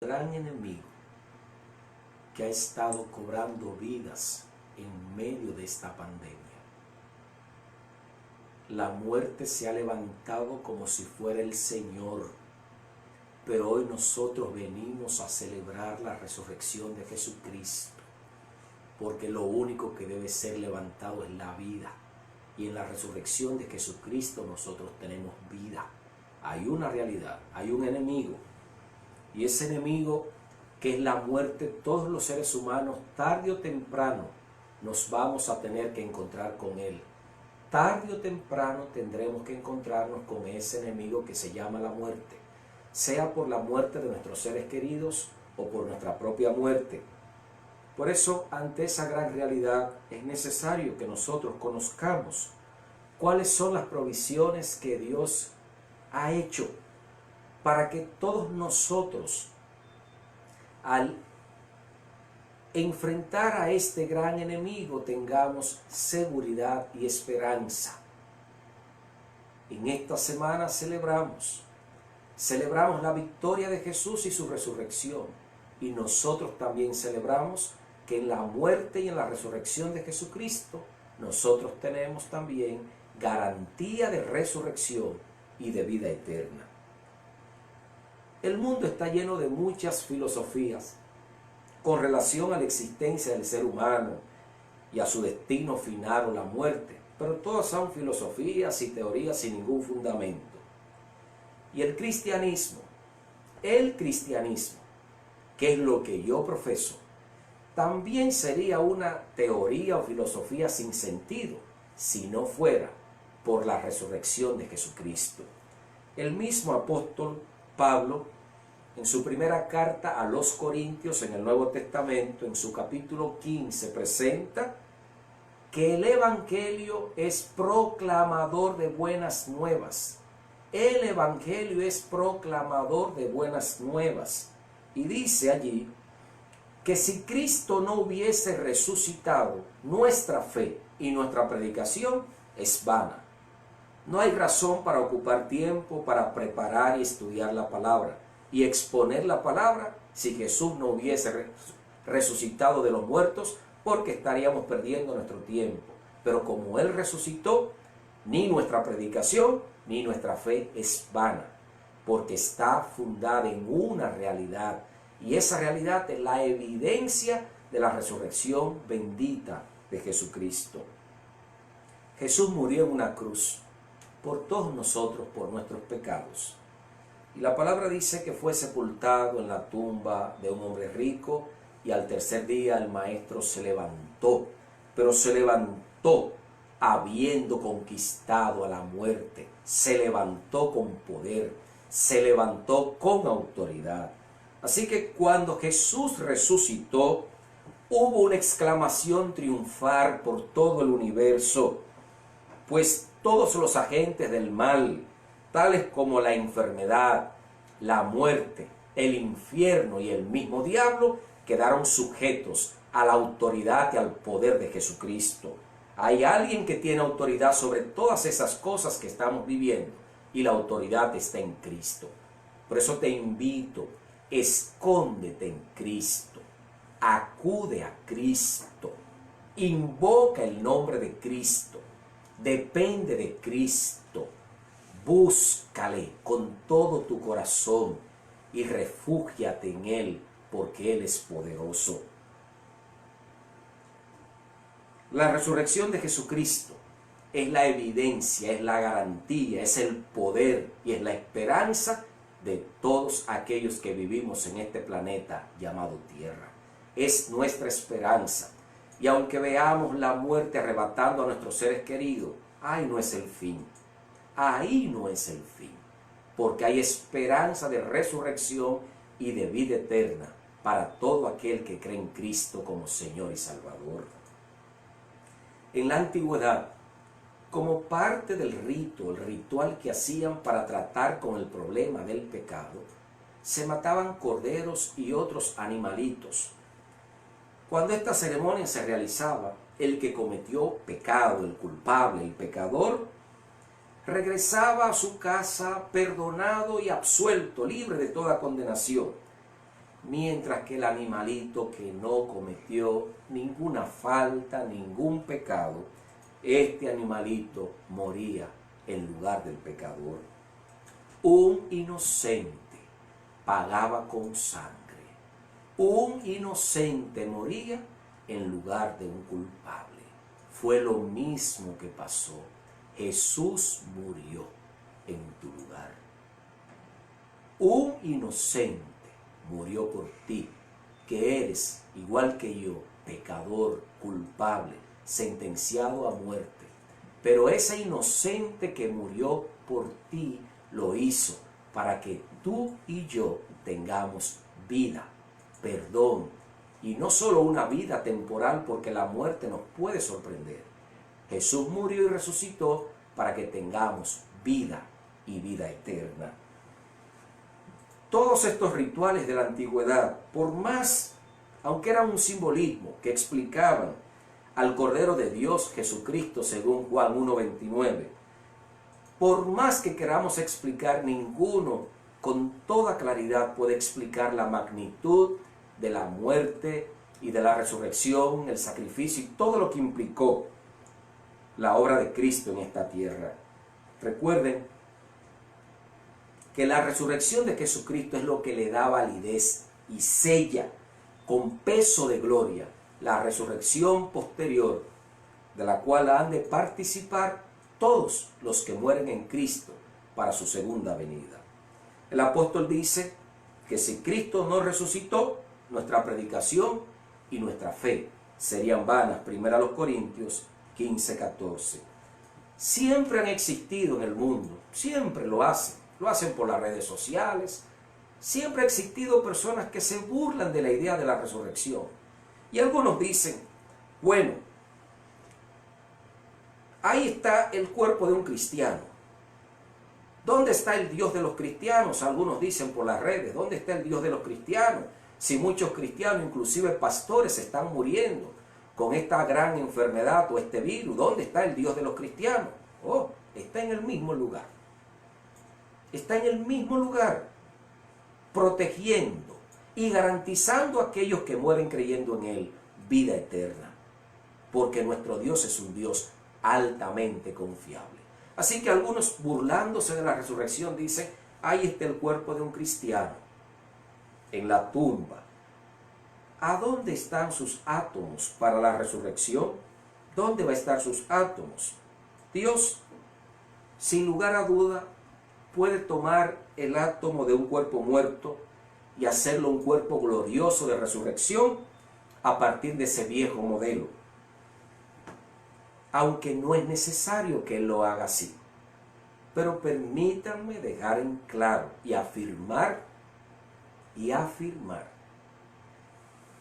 Gran enemigo que ha estado cobrando vidas en medio de esta pandemia. La muerte se ha levantado como si fuera el Señor, pero hoy nosotros venimos a celebrar la resurrección de Jesucristo, porque lo único que debe ser levantado es la vida, y en la resurrección de Jesucristo nosotros tenemos vida. Hay una realidad, hay un enemigo, y ese enemigo, que es la muerte, todos los seres humanos, tarde o temprano, nos vamos a tener que encontrar con él. Tarde o temprano tendremos que encontrarnos con ese enemigo que se llama la muerte, sea por la muerte de nuestros seres queridos o por nuestra propia muerte. Por eso, ante esa gran realidad, es necesario que nosotros conozcamos cuáles son las provisiones que Dios ha hecho para que todos nosotros, al enfrentar a este gran enemigo, tengamos seguridad y esperanza. En esta semana celebramos la victoria de Jesús y su resurrección, y nosotros también celebramos que en la muerte y en la resurrección de Jesucristo nosotros tenemos también garantía de resurrección y de vida eterna. El mundo está lleno de muchas filosofías con relación a la existencia del ser humano y a su destino final o la muerte, pero todas son filosofías y teorías sin ningún fundamento. Y el cristianismo, que es lo que yo profeso, también sería una teoría o filosofía sin sentido si no fuera por la resurrección de Jesucristo. El mismo apóstol Pablo, en su primera carta a los Corintios en el Nuevo Testamento, en su capítulo 15, presenta que el Evangelio es proclamador de buenas nuevas. El Evangelio es proclamador de buenas nuevas. Y dice allí que si Cristo no hubiese resucitado, nuestra fe y nuestra predicación es vana. No hay razón para ocupar tiempo para preparar y estudiar la palabra y exponer la palabra si Jesús no hubiese resucitado de los muertos, porque estaríamos perdiendo nuestro tiempo. Pero como Él resucitó, ni nuestra predicación ni nuestra fe es vana, porque está fundada en una realidad, y esa realidad es la evidencia de la resurrección bendita de Jesucristo. Jesús murió en una cruz por todos nosotros, por nuestros pecados. Y la palabra dice que fue sepultado en la tumba de un hombre rico, y al tercer día el maestro se levantó, pero se levantó habiendo conquistado a la muerte, se levantó con poder, se levantó con autoridad. Así que cuando Jesús resucitó, hubo una exclamación triunfal por todo el universo, pues todos los agentes del mal, tales como la enfermedad, la muerte, el infierno y el mismo diablo, quedaron sujetos a la autoridad y al poder de Jesucristo. Hay alguien que tiene autoridad sobre todas esas cosas que estamos viviendo, y la autoridad está en Cristo. Por eso te invito, escóndete en Cristo, acude a Cristo, invoca el nombre de Cristo, depende de Cristo, búscale con todo tu corazón y refúgiate en Él, porque Él es poderoso. La resurrección de Jesucristo es la evidencia, es la garantía, es el poder y es la esperanza de todos aquellos que vivimos en este planeta llamado Tierra. Es nuestra esperanza. Y aunque veamos la muerte arrebatando a nuestros seres queridos, ahí no es el fin. Ahí no es el fin. Porque hay esperanza de resurrección y de vida eterna para todo aquel que cree en Cristo como Señor y Salvador. En la antigüedad, como parte del rito, el ritual que hacían para tratar con el problema del pecado, se mataban corderos y otros animalitos. Cuando esta ceremonia se realizaba, el que cometió pecado, el culpable, el pecador, regresaba a su casa perdonado y absuelto, libre de toda condenación. mientras que el animalito que no cometió ninguna falta, ningún pecado, este animalito moría en lugar del pecador. Un inocente pagaba con sangre. Un inocente moría en lugar de un culpable. Fue lo mismo que pasó. Jesús murió en tu lugar. Un inocente murió por ti, que eres, igual que yo, pecador, culpable, sentenciado a muerte. Pero ese inocente que murió por ti lo hizo para que tú y yo tengamos vida, perdón, y no solo una vida temporal, porque la muerte nos puede sorprender. Jesús murió y resucitó para que tengamos vida y vida eterna. Todos estos rituales de la antigüedad, por más, aunque eran un simbolismo que explicaban al Cordero de Dios Jesucristo según Juan 1:29, por más que queramos explicar, ninguno con toda claridad puede explicar la magnitud de la muerte y de la resurrección, el sacrificio y todo lo que implicó la obra de Cristo en esta tierra. Recuerden que la resurrección de Jesucristo es lo que le da validez y sella con peso de gloria la resurrección posterior, de la cual han de participar todos los que mueren en Cristo para su segunda venida. El apóstol dice que si Cristo no resucitó, nuestra predicación y nuestra fe serían vanas. 1 Corintios 15:14. Siempre han existido en el mundo, siempre lo hacen por las redes sociales, siempre ha existido personas que se burlan de la idea de la resurrección. Y algunos dicen, bueno, ahí está el cuerpo de un cristiano. ¿Dónde está el Dios de los cristianos? Algunos dicen por las redes, ¿dónde está el Dios de los cristianos? Si muchos cristianos, inclusive pastores, están muriendo con esta gran enfermedad o este virus, ¿dónde está el Dios de los cristianos? Oh, está en el mismo lugar. Está en el mismo lugar, protegiendo y garantizando a aquellos que mueren creyendo en Él vida eterna. Porque nuestro Dios es un Dios altamente confiable. Así que algunos, burlándose de la resurrección, dicen, ahí está el cuerpo de un cristiano en la tumba. ¿A dónde están sus átomos para la resurrección? ¿Dónde va a estar sus átomos? Dios, sin lugar a duda, puede tomar el átomo de un cuerpo muerto y hacerlo un cuerpo glorioso de resurrección a partir de ese viejo modelo. Aunque no es necesario que Él lo haga así. Pero permítanme dejar en claro y afirmar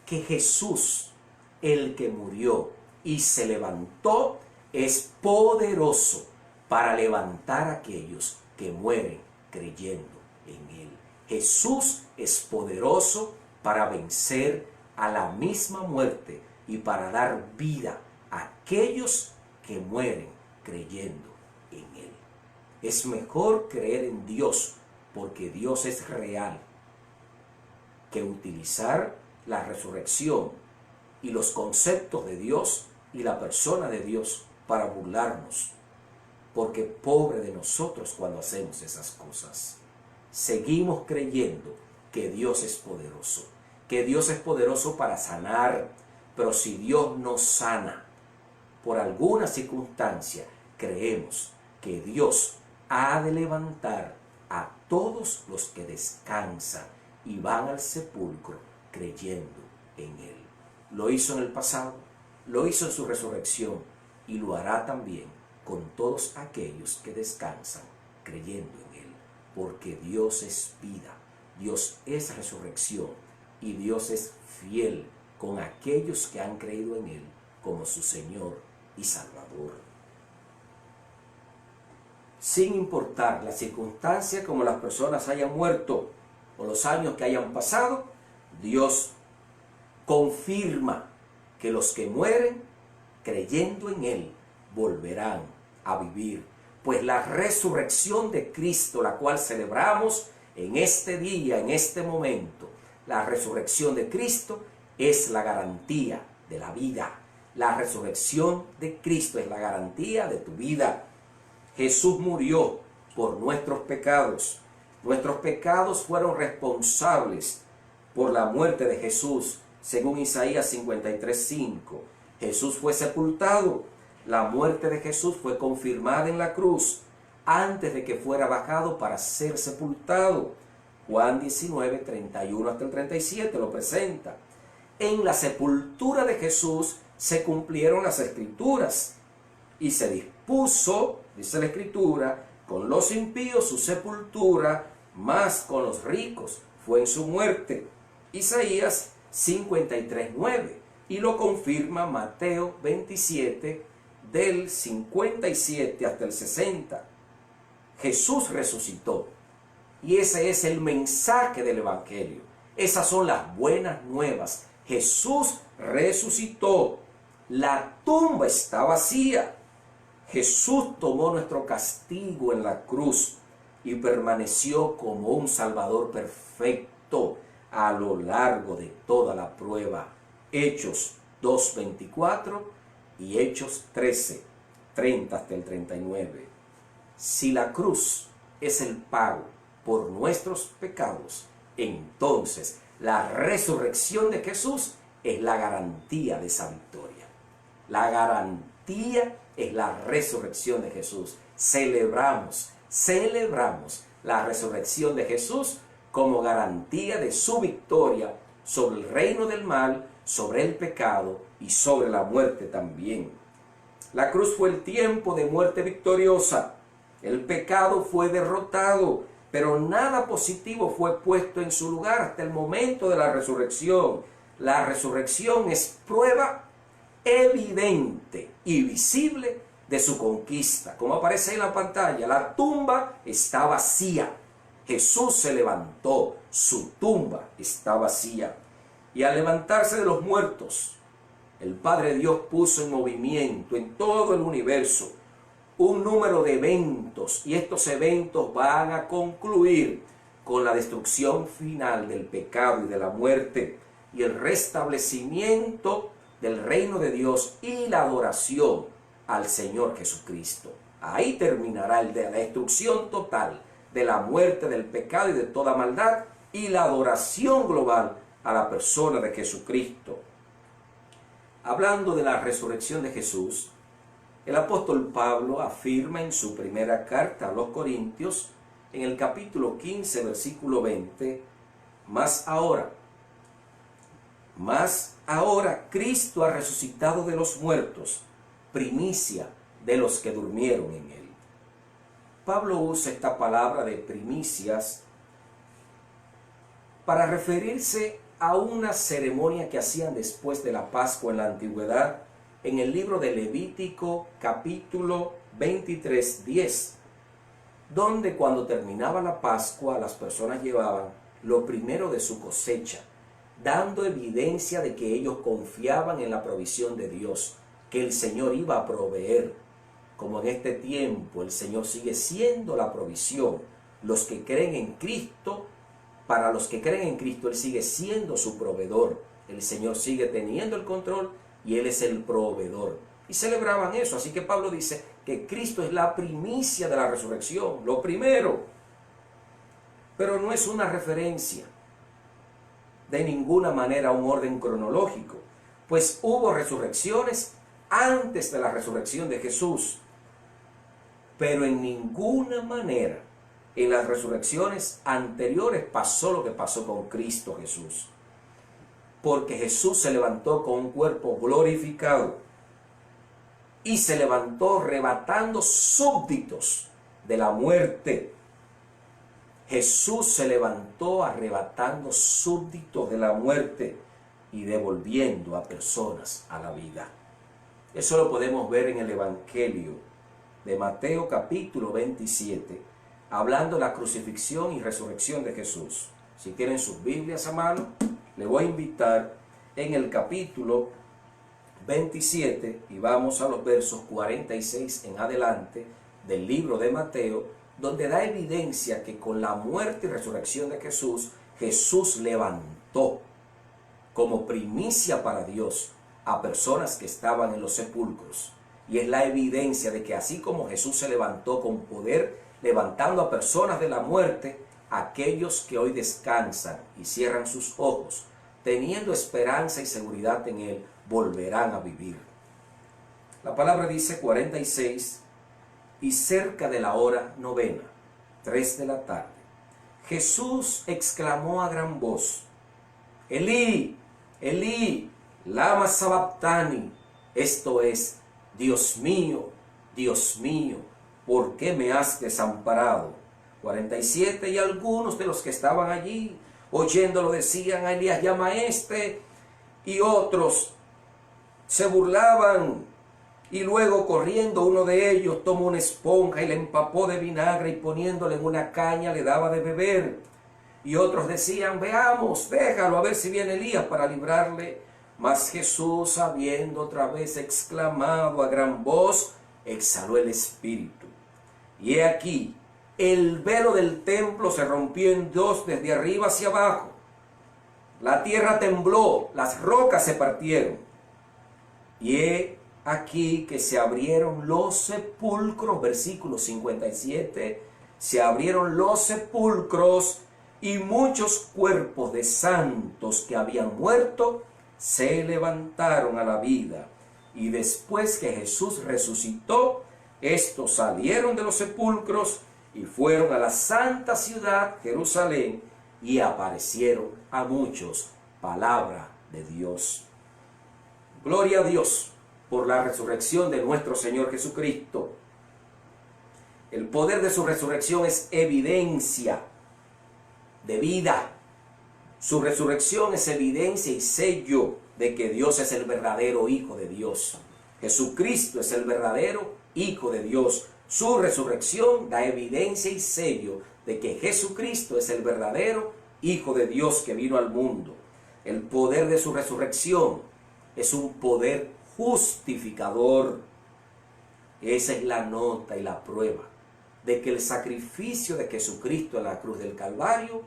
que Jesús, el que murió y se levantó, es poderoso para levantar a aquellos que mueren creyendo en Él. Jesús es poderoso para vencer a la misma muerte y para dar vida a aquellos que mueren creyendo en Él. Es mejor creer en Dios porque Dios es real que utilizar la resurrección y los conceptos de Dios y la persona de Dios para burlarnos, porque pobre de nosotros cuando hacemos esas cosas. Seguimos creyendo que Dios es poderoso para sanar, pero si Dios no sana por alguna circunstancia, creemos que Dios ha de levantar a todos los que descansan y van al sepulcro creyendo en Él. Lo hizo en el pasado, lo hizo en su resurrección y lo hará también con todos aquellos que descansan creyendo en Él. Porque Dios es vida, Dios es resurrección y Dios es fiel con aquellos que han creído en Él como su Señor y Salvador. Sin importar la circunstancia como las personas hayan muerto o los años que hayan pasado, Dios confirma que los que mueren creyendo en Él volverán a vivir. Pues la resurrección de Cristo, la cual celebramos en este día, en este momento, La resurrección de Cristo es la garantía de la vida. La resurrección de Cristo es la garantía de tu vida. Jesús murió por nuestros pecados. Nuestros pecados fueron responsables por la muerte de Jesús, según Isaías 53:5. Jesús fue sepultado. La muerte de Jesús fue confirmada en la cruz antes de que fuera bajado para ser sepultado. Juan 19:31 hasta el 37 lo presenta. En la sepultura de Jesús se cumplieron las Escrituras y se dispuso, dice la Escritura, con los impíos su sepultura, mas con los ricos fue en su muerte. Isaías 53:9, y lo confirma Mateo 27, del 57 hasta el 60. Jesús resucitó, y ese es el mensaje del Evangelio. Esas son las buenas nuevas. Jesús resucitó. La tumba está vacía. Jesús tomó nuestro castigo en la cruz y permaneció como un Salvador perfecto a lo largo de toda la prueba. Hechos 2:24 y Hechos 13:30 hasta el 39. Si la cruz es el pago por nuestros pecados, entonces la resurrección de Jesús es la garantía de esa victoria. La garantía es la resurrección de Jesús. Celebramos la resurrección de Jesús como garantía de su victoria sobre el reino del mal, sobre el pecado y sobre la muerte también. La cruz fue el tiempo de muerte victoriosa. El pecado fue derrotado, pero nada positivo fue puesto en su lugar hasta el momento de la resurrección. La resurrección es prueba evidente y visible de su conquista. Como aparece en la pantalla, la tumba está vacía. Jesús se levantó, su tumba está vacía. Y al levantarse de los muertos, el Padre Dios puso en movimiento en todo el universo un número de eventos, y estos eventos van a concluir con la destrucción final del pecado y de la muerte y el restablecimiento del reino de Dios y la adoración al Señor Jesucristo. Ahí terminará la destrucción total de la muerte, del pecado y de toda maldad, y la adoración global a la persona de Jesucristo. Hablando de la resurrección de Jesús, el apóstol Pablo afirma en su primera carta a los Corintios, en el capítulo 15, versículo 20, Mas ahora Cristo ha resucitado de los muertos, primicia de los que durmieron en él. Pablo usa esta palabra de primicias para referirse a una ceremonia que hacían después de la Pascua en la antigüedad, en el libro de Levítico capítulo 23:10, donde cuando terminaba la Pascua las personas llevaban lo primero de su cosecha, dando evidencia de que ellos confiaban en la provisión de Dios, que el Señor iba a proveer. Como en este tiempo el Señor sigue siendo la provisión. Los que creen en Cristo, para los que creen en Cristo, Él sigue siendo su proveedor. El Señor sigue teniendo el control y Él es el proveedor. Y celebraban eso. Así que Pablo dice que Cristo es la primicia de la resurrección, lo primero. Pero no es una referencia de ninguna manera a un orden cronológico, pues hubo resurrecciones antes de la resurrección de Jesús, pero en ninguna manera en las resurrecciones anteriores pasó lo que pasó con Cristo Jesús, porque Jesús se levantó con un cuerpo glorificado y se levantó arrebatando súbditos de la muerte. Jesús se levantó arrebatando súbditos de la muerte y devolviendo a personas a la vida. Eso lo podemos ver en el Evangelio de Mateo capítulo 27, hablando de la crucifixión y resurrección de Jesús. Si tienen sus Biblias a mano, le voy a invitar en el capítulo 27 y vamos a los versos 46 en adelante del libro de Mateo, donde da evidencia que con la muerte y resurrección de Jesús, Jesús levantó levantó como primicia para Dios a personas que estaban en los sepulcros. Y es la evidencia de que así como Jesús se levantó con poder, levantando a personas de la muerte, aquellos que hoy descansan y cierran sus ojos, teniendo esperanza y seguridad en Él, volverán a vivir. La palabra dice 46, y cerca de la hora novena, 3 de la tarde, Jesús exclamó a gran voz, Elí, Elí, lama sabactani, esto es, Dios mío, ¿por qué me has desamparado? 47, y algunos de los que estaban allí, oyéndolo, decían, a Elías llama a este, y otros se burlaban. Y luego, corriendo, uno de ellos tomó una esponja y la empapó de vinagre y poniéndole en una caña le daba de beber. Y otros decían, veamos, déjalo a ver si viene Elías para librarle. Mas Jesús, habiendo otra vez exclamado a gran voz, exhaló el espíritu. Y he aquí, el velo del templo se rompió en dos desde arriba hacia abajo. La tierra tembló, las rocas se partieron. Y he aquí que se abrieron los sepulcros, versículo 57, se abrieron los sepulcros y muchos cuerpos de santos que habían muerto se levantaron a la vida. Y después que Jesús resucitó, estos salieron de los sepulcros y fueron a la santa ciudad, Jerusalén, y aparecieron a muchos. Palabra de Dios. Gloria a Dios por la resurrección de nuestro Señor Jesucristo. El poder de su resurrección es evidencia de vida. Su resurrección es evidencia y sello de que Dios es el verdadero Hijo de Dios. Jesucristo es el verdadero Hijo de Dios. Su resurrección da evidencia y sello de que Jesucristo es el verdadero Hijo de Dios que vino al mundo. El poder de su resurrección es un poder justificador. Esa es la nota y la prueba de que el sacrificio de Jesucristo en la cruz del Calvario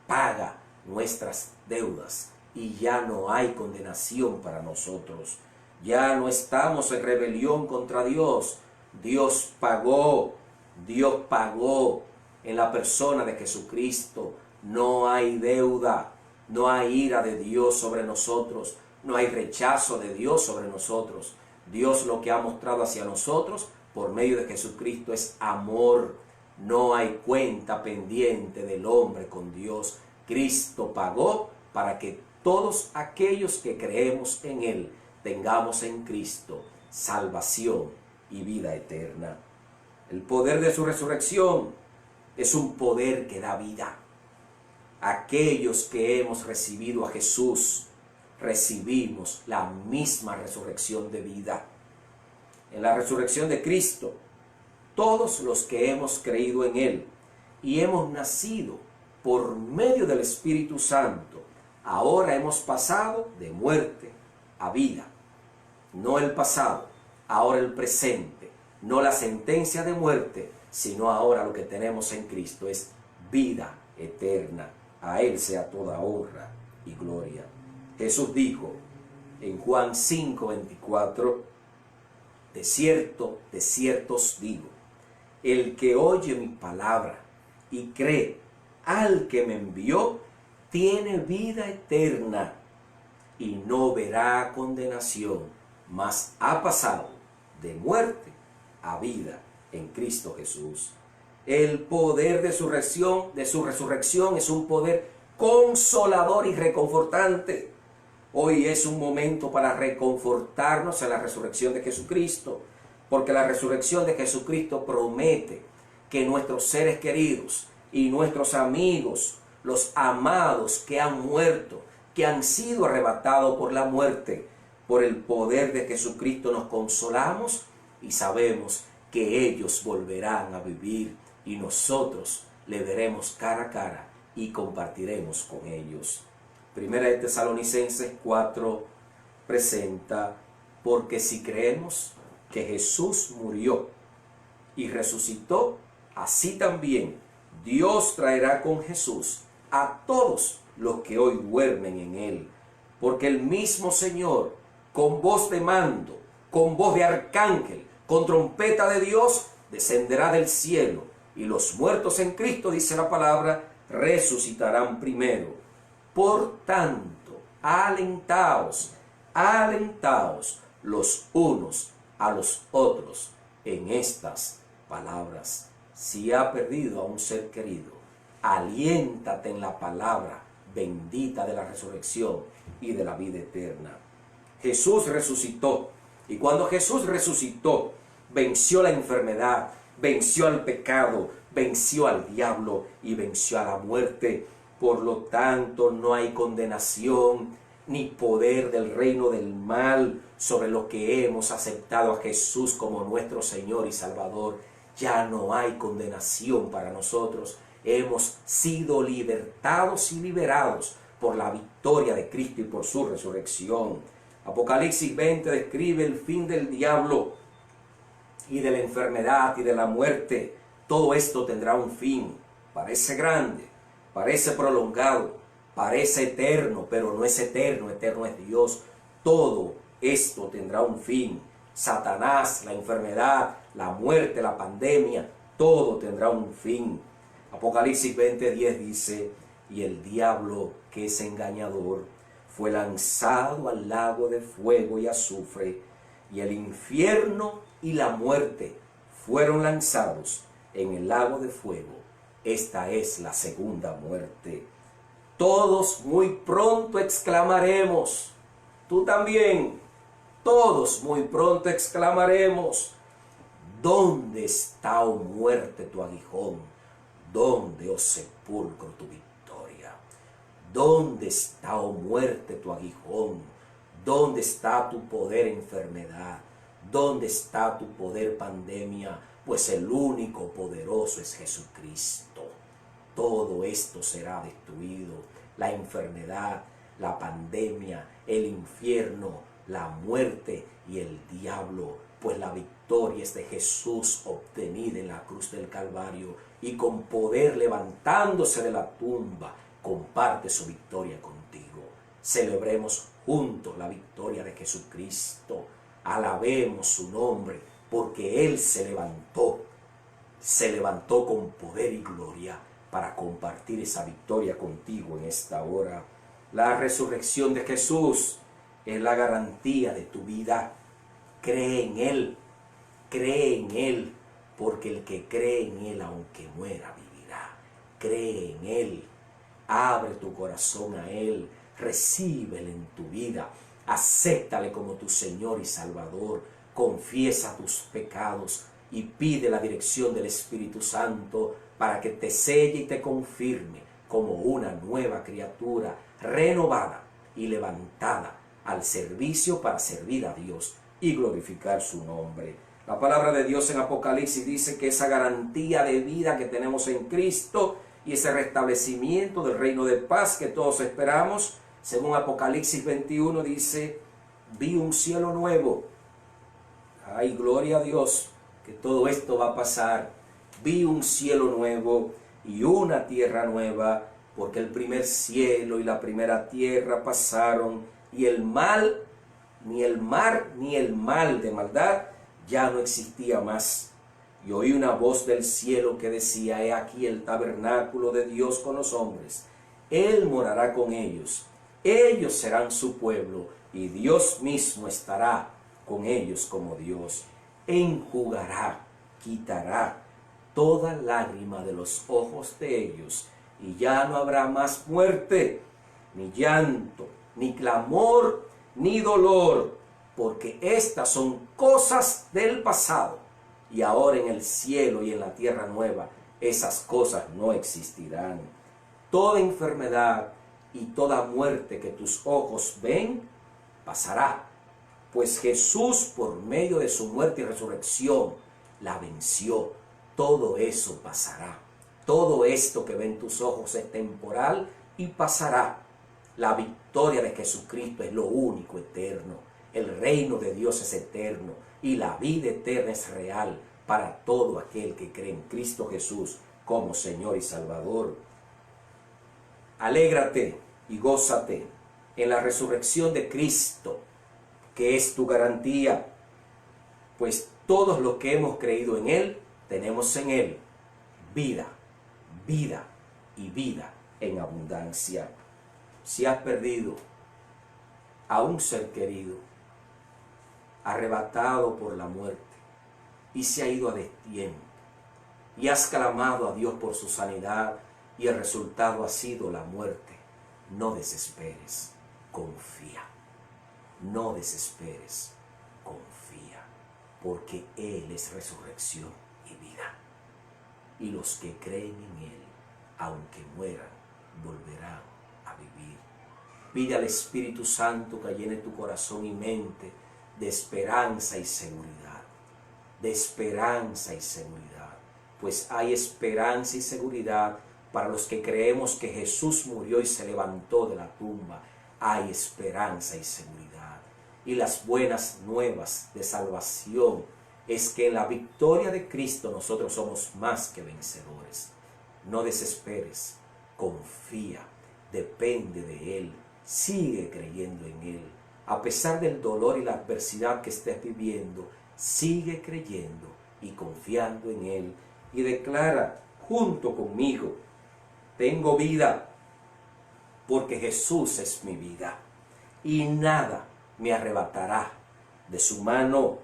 paga nuestras deudas y ya no hay condenación para nosotros. Ya no estamos en rebelión contra Dios. Dios pagó en la persona de Jesucristo. No hay deuda, no hay ira de Dios sobre nosotros, no hay rechazo de Dios sobre nosotros. Dios lo que ha mostrado hacia nosotros por medio de Jesucristo es amor. No hay cuenta pendiente del hombre con Dios. Cristo pagó para que todos aquellos que creemos en Él tengamos en Cristo salvación y vida eterna. El poder de su resurrección es un poder que da vida. Aquellos que hemos recibido a Jesús, recibimos la misma resurrección de vida. En la resurrección de Cristo, todos los que hemos creído en Él y hemos nacido por medio del Espíritu Santo, ahora hemos pasado de muerte a vida. No el pasado, ahora el presente. No la sentencia de muerte, sino ahora lo que tenemos en Cristo es vida eterna. A Él sea toda honra y gloria. Jesús dijo en Juan 5:24, de cierto os digo, el que oye mi palabra y cree al que me envió, tiene vida eterna y no verá condenación, mas ha pasado de muerte a vida en Cristo Jesús. El poder de su resurrección es un poder consolador y reconfortante. Hoy es un momento para reconfortarnos en la resurrección de Jesucristo, porque la resurrección de Jesucristo promete que nuestros seres queridos y nuestros amigos, los amados que han muerto, que han sido arrebatados por la muerte, por el poder de Jesucristo nos consolamos y sabemos que ellos volverán a vivir y nosotros le veremos cara a cara y compartiremos con ellos. Primera de Tesalonicenses 4 presenta, porque si creemos que Jesús murió y resucitó, así también Dios traerá con Jesús a todos los que hoy duermen en él. Porque el mismo Señor, con voz de mando, con voz de arcángel, con trompeta de Dios, descenderá del cielo, y los muertos en Cristo, dice la palabra, resucitarán primero. Por tanto, alentaos, alentaos los unos a los otros en estas palabras. Si ha perdido a un ser querido, aliéntate en la palabra bendita de la resurrección y de la vida eterna. Jesús resucitó, y cuando Jesús resucitó, venció la enfermedad, venció al pecado, venció al diablo y venció a la muerte. Por lo tanto, no hay condenación ni poder del reino del mal sobre los que hemos aceptado a Jesús como nuestro Señor y Salvador. Ya no hay condenación para nosotros. Hemos sido libertados y liberados por la victoria de Cristo y por su resurrección. Apocalipsis 20 describe el fin del diablo y de la enfermedad y de la muerte. Todo esto tendrá un fin. Parece grande, parece prolongado, parece eterno, pero no es eterno, eterno es Dios. Todo esto tendrá un fin. Satanás, la enfermedad, la muerte, la pandemia, todo tendrá un fin. Apocalipsis 20:10 dice, y el diablo, que es engañador, fue lanzado al lago de fuego y azufre, y el infierno y la muerte fueron lanzados en el lago de fuego. Esta es la segunda muerte. Todos muy pronto exclamaremos, tú también, todos muy pronto exclamaremos, ¿dónde está, oh muerte, tu aguijón? ¿Dónde, oh sepulcro, tu victoria? ¿Dónde está, oh muerte, tu aguijón? ¿Dónde está tu poder, enfermedad? ¿Dónde está tu poder, pandemia? Pues el único poderoso es Jesucristo. Todo esto será destruido. La enfermedad, la pandemia, el infierno, la muerte y el diablo. Pues la victoria es de Jesús obtenida en la cruz del Calvario, y con poder levantándose de la tumba, comparte su victoria contigo. Celebremos juntos la victoria de Jesucristo. Alabemos su nombre, porque Él se levantó con poder y gloria para compartir esa victoria contigo en esta hora. La resurrección de Jesús es la garantía de tu vida. Cree en Él, porque el que cree en Él, aunque muera, vivirá. Cree en Él, abre tu corazón a Él, recíbele en tu vida, acéptale como tu Señor y Salvador, confiesa tus pecados y pide la dirección del Espíritu Santo para que te selle y te confirme como una nueva criatura, renovada y levantada al servicio para servir a Dios y glorificar su nombre. La palabra de Dios en Apocalipsis dice que esa garantía de vida que tenemos en Cristo y ese restablecimiento del reino de paz que todos esperamos, según Apocalipsis 21 dice, vi un cielo nuevo. Ay, gloria a Dios, que todo esto va a pasar. Vi un cielo nuevo y una tierra nueva, porque el primer cielo y la primera tierra pasaron, y el mal, ni el mar, ni el mal de maldad ya no existía más. Y oí una voz del cielo que decía, he aquí el tabernáculo de Dios con los hombres. Él morará con ellos. Ellos serán su pueblo, y Dios mismo estará con ellos como Dios. Enjugará, quitará toda lágrima de los ojos de ellos, y ya no habrá más muerte, ni llanto, ni clamor, ni dolor, porque estas son cosas del pasado, y ahora en el cielo y en la tierra nueva esas cosas no existirán. Toda enfermedad y toda muerte que tus ojos ven pasará, pues Jesús, por medio de su muerte y resurrección, la venció. Todo eso pasará. Todo esto que ven tus ojos es temporal y pasará. La victoria de Jesucristo es lo único eterno. El reino de Dios es eterno y la vida eterna es real para todo aquel que cree en Cristo Jesús como Señor y Salvador. Alégrate y gózate en la resurrección de Cristo, que es tu garantía, pues todos los que hemos creído en Él, tenemos en Él vida, vida y vida en abundancia. Si has perdido a un ser querido, arrebatado por la muerte, y se ha ido a destiempo, y has clamado a Dios por su sanidad, y el resultado ha sido la muerte, no desesperes, confía. No desesperes, confía, porque Él es resurrección y vida. Y los que creen en Él, aunque mueran, volverán a vivir. Pide al Espíritu Santo que llene tu corazón y mente de esperanza y seguridad. De esperanza y seguridad. Pues hay esperanza y seguridad para los que creemos que Jesús murió y se levantó de la tumba. Hay esperanza y seguridad. Y las buenas nuevas de salvación es que en la victoria de Cristo nosotros somos más que vencedores. No desesperes, confía, depende de Él, sigue creyendo en Él. A pesar del dolor y la adversidad que estés viviendo, sigue creyendo y confiando en Él. Y declara junto conmigo: tengo vida, porque Jesús es mi vida, y nada me arrebatará de su mano,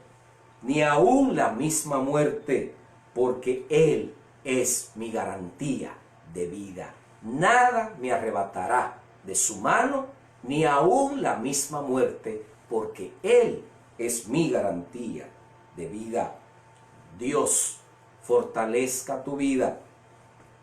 ni aun la misma muerte, porque Él es mi garantía de vida. Nada me arrebatará de su mano, ni aun la misma muerte, porque Él es mi garantía de vida. Dios fortalezca tu vida,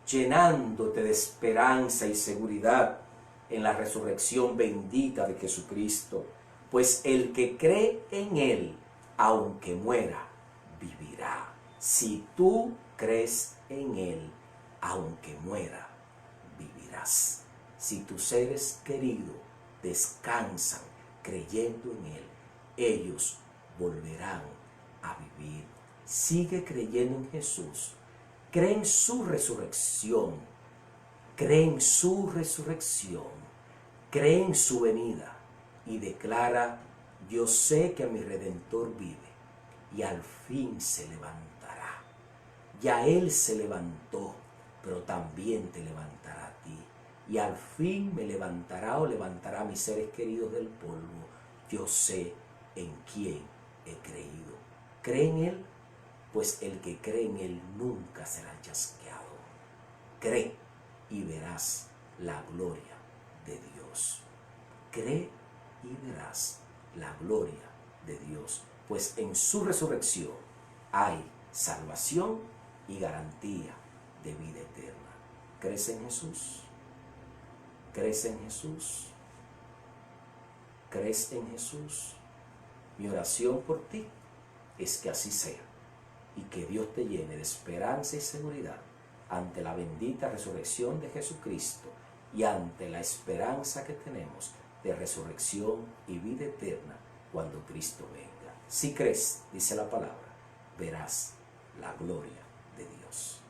llenándote de esperanza y seguridad en la resurrección bendita de Jesucristo, pues el que cree en Él, aunque muera, vivirá. Si tú crees en Él, aunque muera, vivirás. Si tus seres queridos descansan creyendo en Él, ellos volverán a vivir. Sigue creyendo en Jesús. Cree en su resurrección. Cree en su resurrección. Cree en su venida. Y declara: yo sé que mi Redentor vive y al fin se levantará. Ya Él se levantó, pero también te levantará a ti. Y al fin me levantará o levantará a mis seres queridos del polvo. Yo sé en quién he creído. ¿Cree en Él? Pues el que cree en Él nunca será chasqueado. Cree y verás la gloria de Dios. Cree y verás la gloria de Dios, pues en su resurrección hay salvación y garantía de vida eterna. ¿Crees en Jesús? ¿Crees en Jesús? ¿Crees en Jesús? Mi oración por ti es que así sea y que Dios te llene de esperanza y seguridad ante la bendita resurrección de Jesucristo y ante la esperanza que tenemos de resurrección y vida eterna cuando Cristo venga. Si crees, dice la palabra, verás la gloria de Dios.